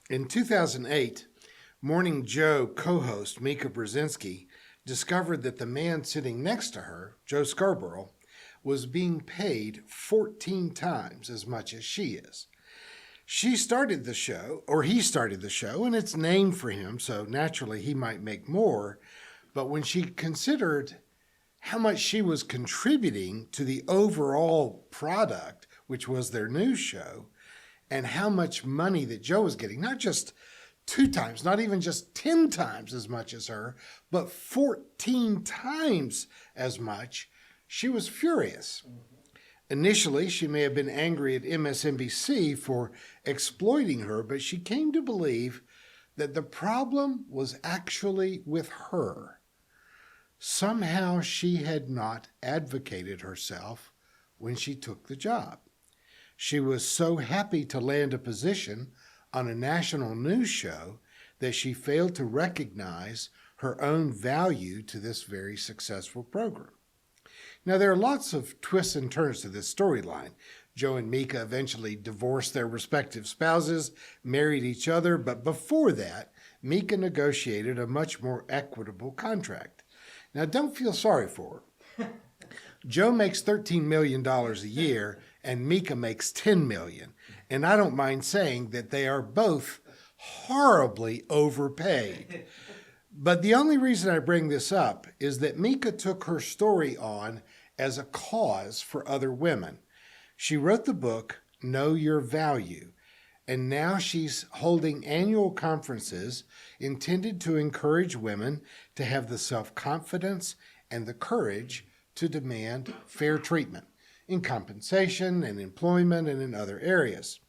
In 2008, Morning Joe co-host Mika Brzezinski discovered that the man sitting next to her, Joe Scarborough, was being paid 14 times as much as she is. He started the show, and it's named for him, so naturally he might make more. But when she considered how much she was contributing to the overall product, which was their news show, and how much money that Joe was getting, not just 2 times, not even just 10 times as much as her, but 14 times as much, she was furious. Initially, she may have been angry at MSNBC for exploiting her, but she came to believe that the problem was actually with her. Somehow she had not advocated herself when she took the job. She was so happy to land a position on a national news show that she failed to recognize her own value to this very successful program. Now, there are lots of twists and turns to this storyline. Joe and Mika eventually divorced their respective spouses, married each other, but before that, Mika negotiated a much more equitable contract. Now, don't feel sorry for her. Joe makes $13 million a year, and Mika makes $10 million. And I don't mind saying that they are both horribly overpaid. But the only reason I bring this up is that Mika took her story on as a cause for other women. She wrote the book, Know Your Value, and now she's holding annual conferences intended to encourage women to have the self-confidence and the courage to demand fair treatment in compensation and employment and in other areas.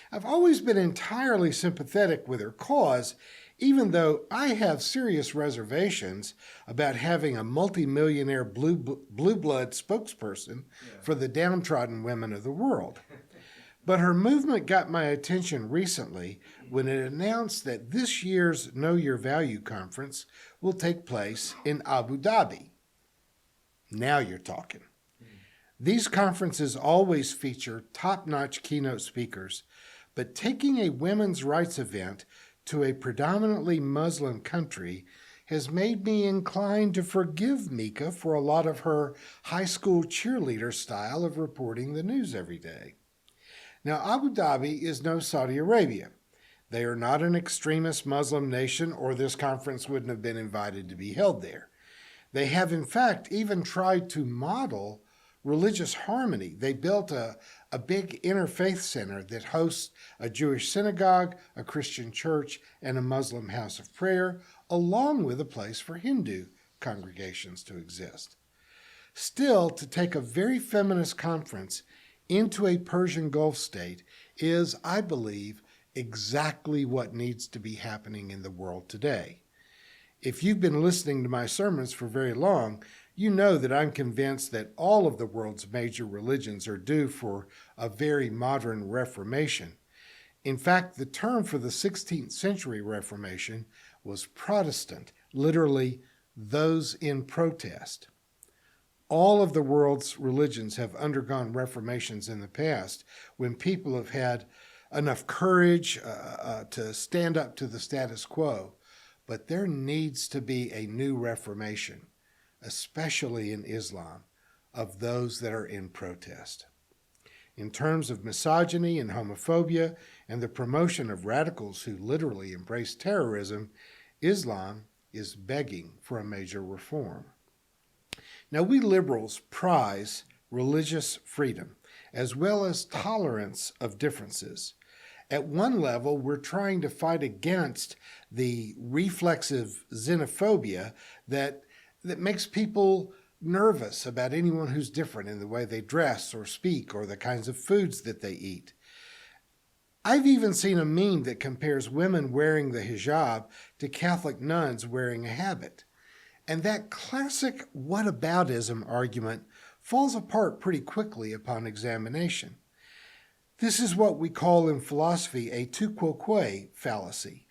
I've always been entirely sympathetic with her cause, even though I have serious reservations about having a multimillionaire blue blood spokesperson for the downtrodden women of the world. But her movement got my attention recently when it announced that this year's Know Your Value conference will take place in Abu Dhabi. Now you're talking. These conferences always feature top-notch keynote speakers, but taking a women's rights event to a predominantly Muslim country has made me inclined to forgive Mika for a lot of her high school cheerleader style of reporting the news every day. Now, Abu Dhabi is no Saudi Arabia. They are not an extremist Muslim nation, or this conference wouldn't have been invited to be held there. They have, in fact, even tried to model religious harmony. They built a big interfaith center that hosts a Jewish synagogue, a Christian church, and a Muslim house of prayer, along with a place for Hindu congregations to exist. Still, to take a very feminist conference into a Persian Gulf state is, I believe, exactly what needs to be happening in the world today. If you've been listening to my sermons for very long, you know that I'm convinced that all of the world's major religions are due for a very modern reformation. In fact, the term for the 16th century Reformation was Protestant, literally those in protest. All of the world's religions have undergone reformations in the past when people have had enough courage to stand up to the status quo. But there needs to be a new reformation, especially in Islam, of those that are in protest. In terms of misogyny and homophobia and the promotion of radicals who literally embrace terrorism, Islam is begging for a major reform. Now, we liberals prize religious freedom as well as tolerance of differences. At one level, we're trying to fight against the reflexive xenophobia that makes people nervous about anyone who's different in the way they dress or speak or the kinds of foods that they eat. I've even seen a meme that compares women wearing the hijab to Catholic nuns wearing a habit. And that classic whataboutism argument falls apart pretty quickly upon examination. This is what we call in philosophy a tu quoque fallacy,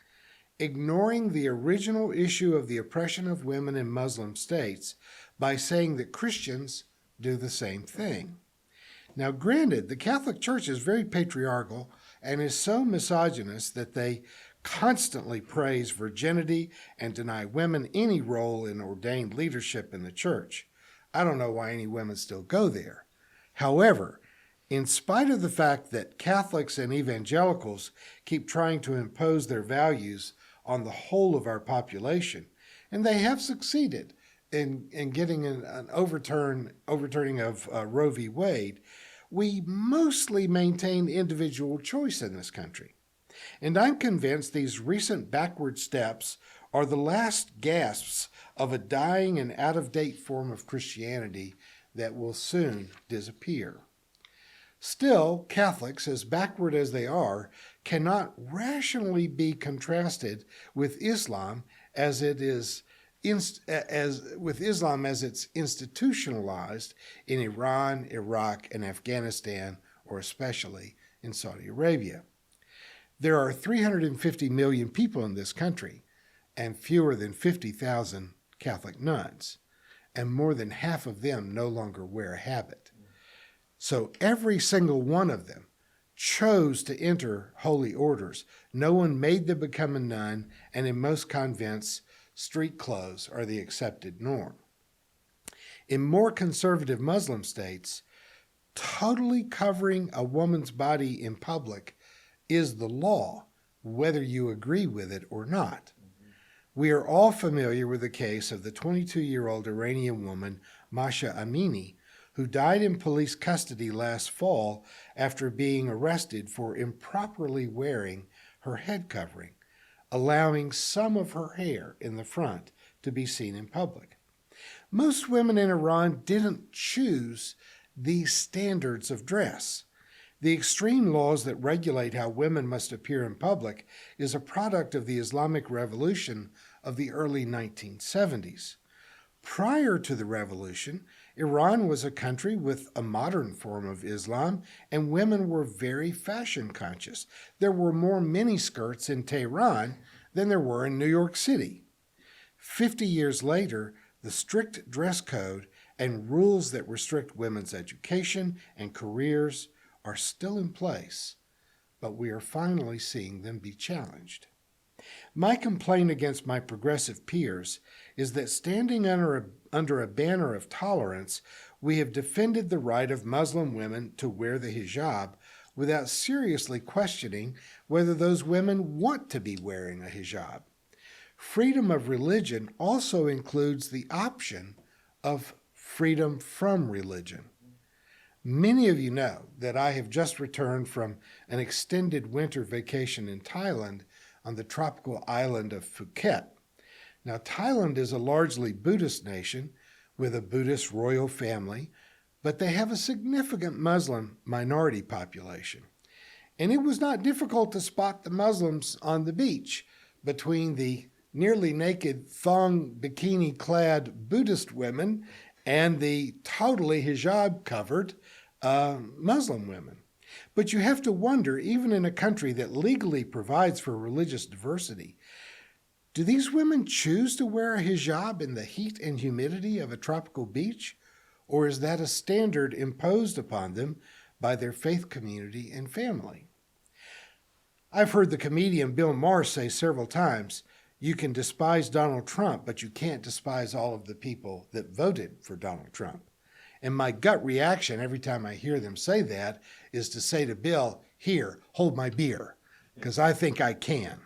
ignoring the original issue of the oppression of women in Muslim states by saying that Christians do the same thing. Now, granted, the Catholic Church is very patriarchal and is so misogynist that they constantly praise virginity and deny women any role in ordained leadership in the church. I don't know why any women still go there. However, in spite of the fact that Catholics and evangelicals keep trying to impose their values on the whole of our population, and they have succeeded in getting an overturning of Roe v. Wade, we mostly maintain individual choice in this country. And I'm convinced these recent backward steps are the last gasps of a dying and out-of-date form of Christianity that will soon disappear. Still, Catholics, as backward as they are, cannot rationally be contrasted with Islam as it's institutionalized in Iran, Iraq, and Afghanistan, or especially in Saudi Arabia. There are 350 million people in this country and fewer than 50,000 Catholic nuns, and more than half of them no longer wear a habit. So every single one of them chose to enter holy orders. No one made them become a nun, and in most convents, street clothes are the accepted norm. In more conservative Muslim states, totally covering a woman's body in public is the law, whether you agree with it or not. We are all familiar with the case of the 22-year-old Iranian woman, Masha Amini, who died in police custody last fall after being arrested for improperly wearing her head covering, allowing some of her hair in the front to be seen in public. Most women in Iran didn't choose these standards of dress. The extreme laws that regulate how women must appear in public is a product of the Islamic Revolution of the early 1970s. Prior to the revolution, Iran was a country with a modern form of Islam, and women were very fashion conscious. There were more miniskirts in Tehran than there were in New York City. 50 years later, the strict dress code and rules that restrict women's education and careers are still in place, but we are finally seeing them be challenged. My complaint against my progressive peers is that standing under a banner of tolerance, we have defended the right of Muslim women to wear the hijab without seriously questioning whether those women want to be wearing a hijab. Freedom of religion also includes the option of freedom from religion. Many of you know that I have just returned from an extended winter vacation in Thailand on the tropical island of Phuket. Now, Thailand is a largely Buddhist nation with a Buddhist royal family, but they have a significant Muslim minority population. And it was not difficult to spot the Muslims on the beach between the nearly naked thong bikini-clad Buddhist women and the totally hijab-covered Muslim women. But you have to wonder, even in a country that legally provides for religious diversity, do these women choose to wear a hijab in the heat and humidity of a tropical beach? Or is that a standard imposed upon them by their faith community and family? I've heard the comedian Bill Maher say several times, you can despise Donald Trump, but you can't despise all of the people that voted for Donald Trump. And my gut reaction every time I hear them say that is to say to Bill, here, hold my beer, because I think I can.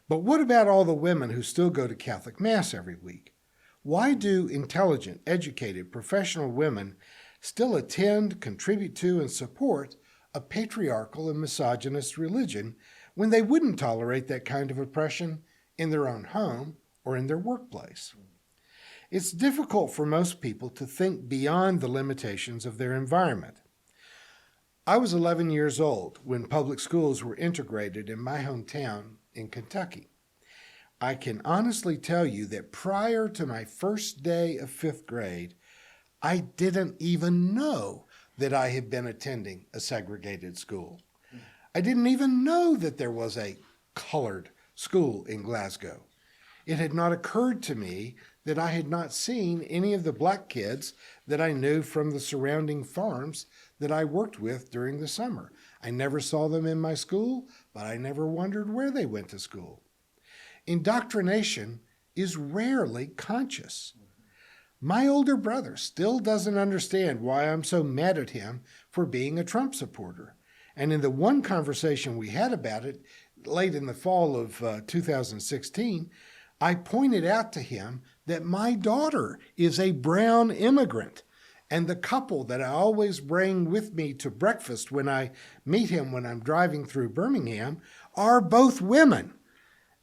But what about all the women who still go to Catholic Mass every week? Why do intelligent, educated, professional women still attend, contribute to, and support a patriarchal and misogynist religion when they wouldn't tolerate that kind of oppression in their own home or in their workplace? It's difficult for most people to think beyond the limitations of their environment. I was 11 years old when public schools were integrated in my hometown in Kentucky. I can honestly tell you that prior to my first day of 5th grade, I didn't even know that I had been attending a segregated school. I didn't even know that there was a colored school in Glasgow. It had not occurred to me that I had not seen any of the black kids that I knew from the surrounding farms that I worked with during the summer. I never saw them in my school, but I never wondered where they went to school. Indoctrination is rarely conscious. My older brother still doesn't understand why I'm so mad at him for being a Trump supporter. And in the one conversation we had about it late in the fall of 2016, I pointed out to him that my daughter is a brown immigrant. And the couple that I always bring with me to breakfast when I meet him when I'm driving through Birmingham are both women.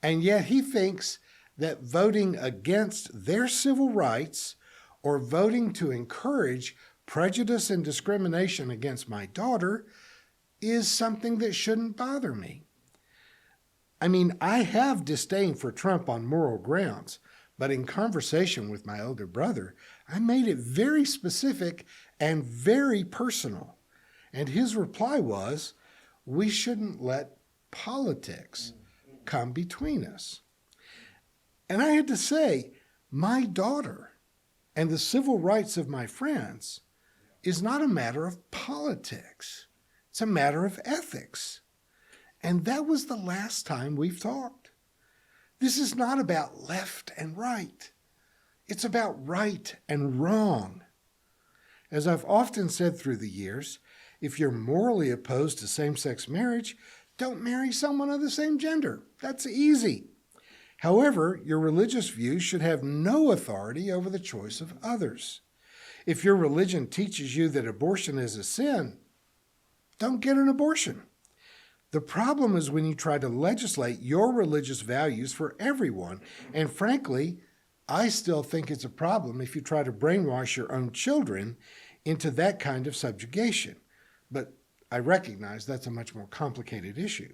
And yet he thinks that voting against their civil rights or voting to encourage prejudice and discrimination against my daughter is something that shouldn't bother me. I mean, I have disdain for Trump on moral grounds, but in conversation with my older brother, I made it very specific and very personal. And his reply was, we shouldn't let politics come between us. And I had to say, my daughter and the civil rights of my friends is not a matter of politics. It's a matter of ethics. And that was the last time we've talked. This is not about left and right. It's about right and wrong. As I've often said through the years, if you're morally opposed to same-sex marriage, don't marry someone of the same gender. That's easy. However, your religious views should have no authority over the choice of others. If your religion teaches you that abortion is a sin, don't get an abortion. The problem is when you try to legislate your religious values for everyone. And frankly, I still think it's a problem if you try to brainwash your own children into that kind of subjugation. But I recognize that's a much more complicated issue.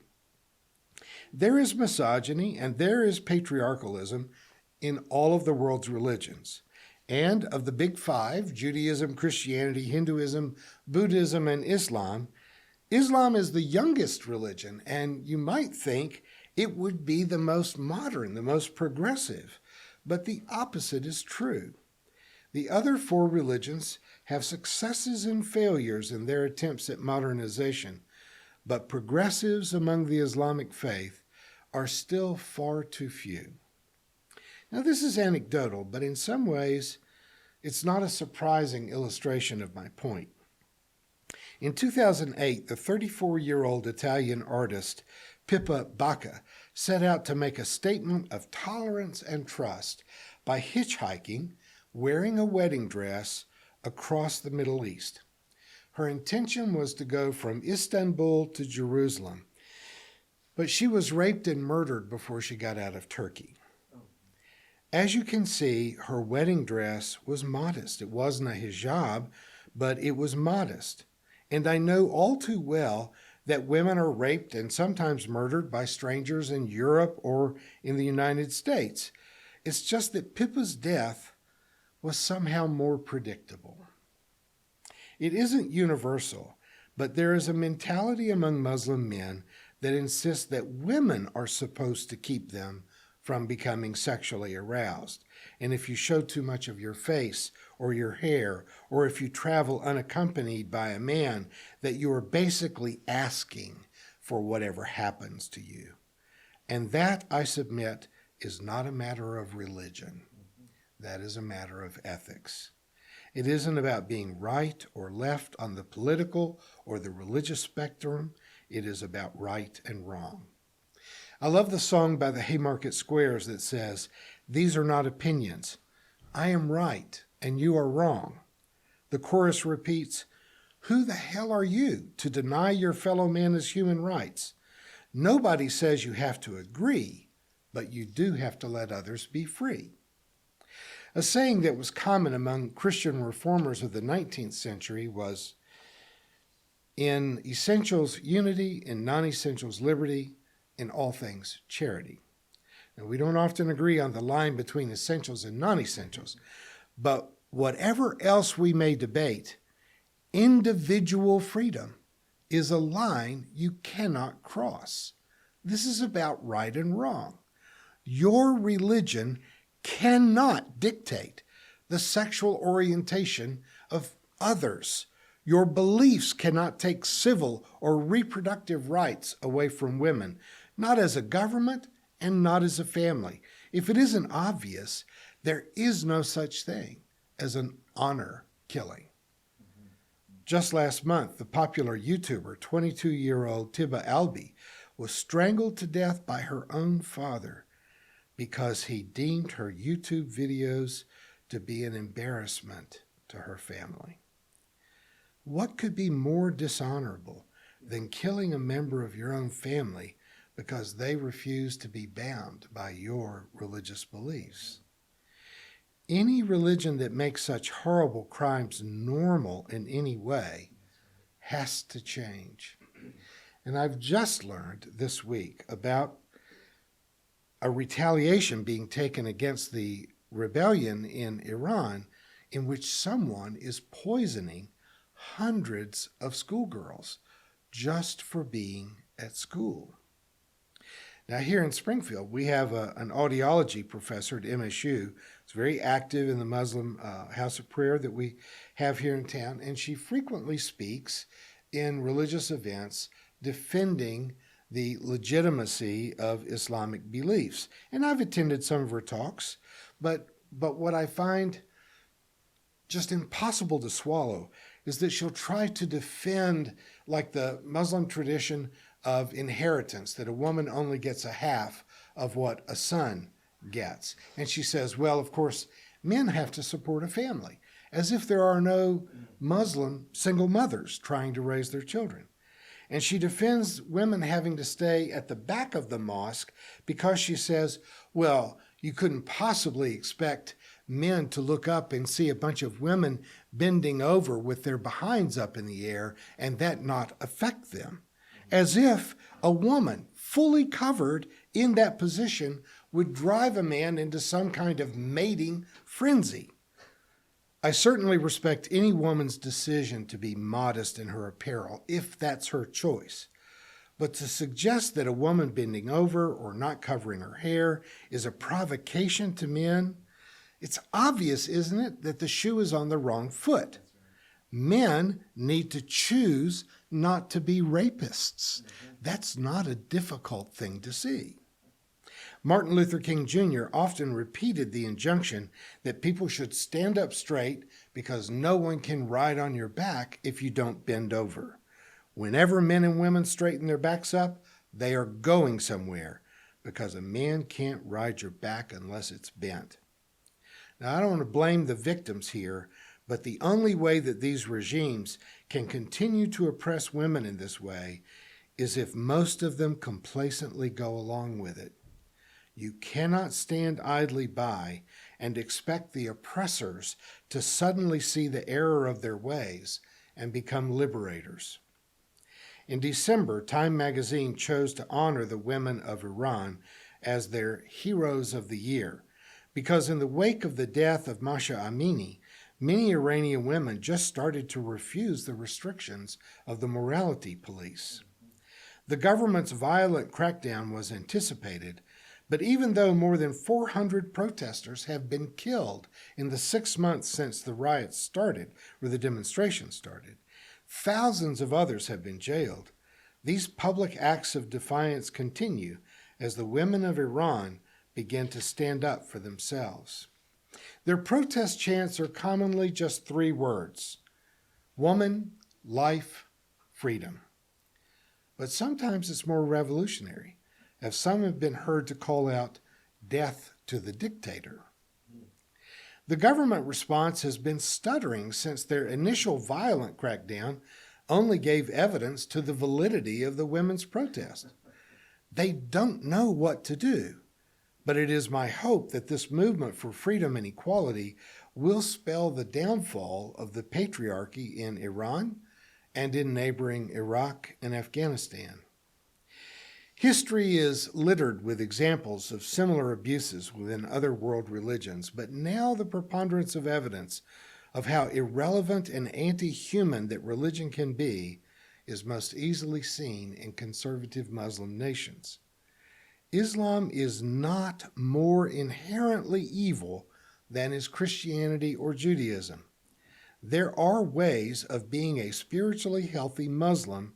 There is misogyny and there is patriarchalism in all of the world's religions. And of the big five, Judaism, Christianity, Hinduism, Buddhism, and Islam, Islam is the youngest religion, and you might think it would be the most modern, the most progressive. But the opposite is true. The other four religions have successes and failures in their attempts at modernization, but progressives among the Islamic faith are still far too few. Now, this is anecdotal, but in some ways, it's not a surprising illustration of my point. In 2008, the 34-year-old Italian artist Pippa Bacca set out to make a statement of tolerance and trust by hitchhiking, wearing a wedding dress, across the Middle East. Her intention was to go from Istanbul to Jerusalem, but she was raped and murdered before she got out of Turkey. As you can see, her wedding dress was modest. It wasn't a hijab, but it was modest. And I know all too well that women are raped and sometimes murdered by strangers in Europe or in the United States. It's just that Pippa's death was somehow more predictable. It isn't universal, but there is a mentality among Muslim men that insists that women are supposed to keep them from becoming sexually aroused. And if you show too much of your face or your hair, or if you travel unaccompanied by a man, that you are basically asking for whatever happens to you. And that, I submit, is not a matter of religion. That is a matter of ethics. It isn't about being right or left on the political or the religious spectrum. It is about right and wrong. I love the song by the Haymarket Squares that says, "These are not opinions. I am right and you are wrong." The chorus repeats, "Who the hell are you to deny your fellow man his human rights? Nobody says you have to agree, but you do have to let others be free." A saying that was common among Christian reformers of the 19th century was, "In essentials, unity; in non-essentials, liberty; in all things, charity." Now, we don't often agree on the line between essentials and non-essentials, but whatever else we may debate, individual freedom is a line you cannot cross. This is about right and wrong. Your religion cannot dictate the sexual orientation of others. Your beliefs cannot take civil or reproductive rights away from women, not as a government and not as a family. If it isn't obvious, there is no such thing as an honor killing. Just last month, the popular YouTuber, 22-year-old Tiba Albi, was strangled to death by her own father because he deemed her YouTube videos to be an embarrassment to her family. What could be more dishonorable than killing a member of your own family because they refuse to be bound by your religious beliefs? Any religion that makes such horrible crimes normal in any way has to change. And I've just learned this week about a retaliation being taken against the rebellion in Iran, in which someone is poisoning hundreds of schoolgirls just for being at school. Now, here in Springfield, we have an audiology professor at MSU. It's very active in the Muslim House of Prayer that we have here in town, and she frequently speaks in religious events defending the legitimacy of Islamic beliefs. And I've attended some of her talks, but what I find just impossible to swallow is that she'll try to defend, like the Muslim tradition of inheritance, that a woman only gets a half of what a son gets. And she says, well, of course, men have to support a family, as if there are no Muslim single mothers trying to raise their children. And she defends women having to stay at the back of the mosque because she says, well, you couldn't possibly expect men to look up and see a bunch of women bending over with their behinds up in the air and that not affect them. As if a woman fully covered in that position would drive a man into some kind of mating frenzy. I certainly respect any woman's decision to be modest in her apparel, if that's her choice. But to suggest that a woman bending over or not covering her hair is a provocation to men, it's obvious, isn't it, that the shoe is on the wrong foot. Men need to choose not to be rapists. That's not a difficult thing to see. Martin Luther King Jr. often repeated the injunction that people should stand up straight because no one can ride on your back if you don't bend over. Whenever men and women straighten their backs up, they are going somewhere because a man can't ride your back unless it's bent. Now, I don't want to blame the victims here, but the only way that these regimes can continue to oppress women in this way is if most of them complacently go along with it. You cannot stand idly by and expect the oppressors to suddenly see the error of their ways and become liberators. In December, Time magazine chose to honor the women of Iran as their Heroes of the Year, because in the wake of the death of Mahsa Amini, many Iranian women just started to refuse the restrictions of the morality police. The government's violent crackdown was anticipated, but even though more than 400 protesters have been killed in the 6 months since the riots started, or the demonstrations started, thousands of others have been jailed. These public acts of defiance continue as the women of Iran begin to stand up for themselves. Their protest chants are commonly just 3 words: woman, life, freedom. But sometimes it's more revolutionary, as some have been heard to call out death to the dictator. The government response has been stuttering since their initial violent crackdown only gave evidence to the validity of the women's protest. They don't know what to do, but it is my hope that this movement for freedom and equality will spell the downfall of the patriarchy in Iran and in neighboring Iraq and Afghanistan. History is littered with examples of similar abuses within other world religions, but now the preponderance of evidence of how irrelevant and anti-human that religion can be is most easily seen in conservative Muslim nations. Islam is not more inherently evil than is Christianity or Judaism. There are ways of being a spiritually healthy Muslim,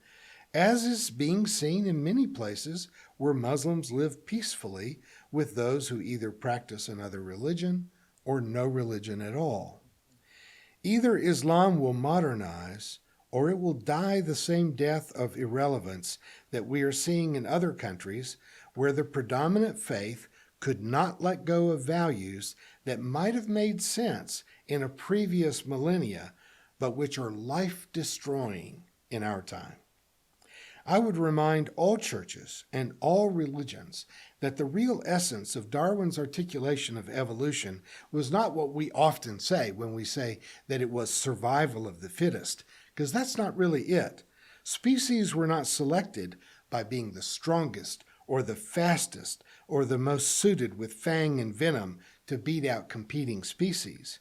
as is being seen in many places where Muslims live peacefully with those who either practice another religion or no religion at all. Either Islam will modernize, or it will die the same death of irrelevance that we are seeing in other countries where the predominant faith could not let go of values that might have made sense in a previous millennia, but which are life-destroying in our time. I would remind all churches and all religions that the real essence of Darwin's articulation of evolution was not what we often say when we say that it was survival of the fittest, because that's not really it. Species were not selected by being the strongest or the fastest or the most suited with fang and venom to beat out competing species.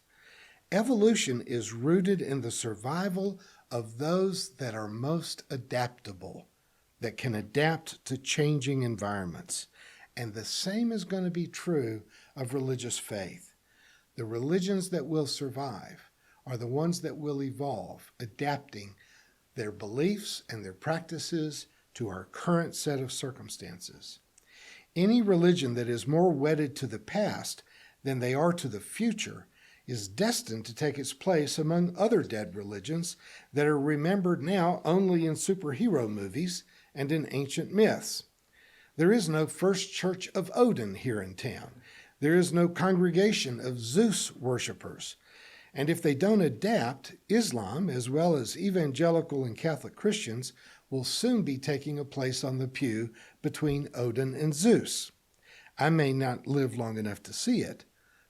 Evolution is rooted in the survival of those that are most adaptable, that can adapt to changing environments. And the same is going to be true of religious faith. The religions that will survive are the ones that will evolve, adapting their beliefs and their practices to our current set of circumstances. Any religion that is more wedded to the past than they are to the future is destined to take its place among other dead religions that are remembered now only in superhero movies and in ancient myths. There is no First Church of Odin here in town. There is no congregation of Zeus worshipers. And if they don't adapt, Islam, as well as evangelical and Catholic Christians, will soon be taking a place on the pew between Odin and Zeus. I may not live long enough to see it,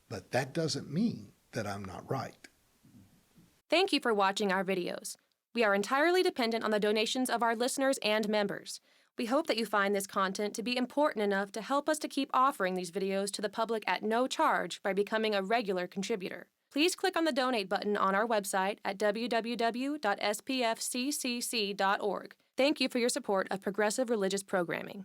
but that doesn't mean that I'm not right. Thank you for watching our videos. We are entirely dependent on the donations of our listeners and members. We hope that you find this content to be important enough to help us to keep offering these videos to the public at no charge by becoming a regular contributor. Please click on the donate button on our website at www.spfccc.org. Thank you for your support of progressive religious programming.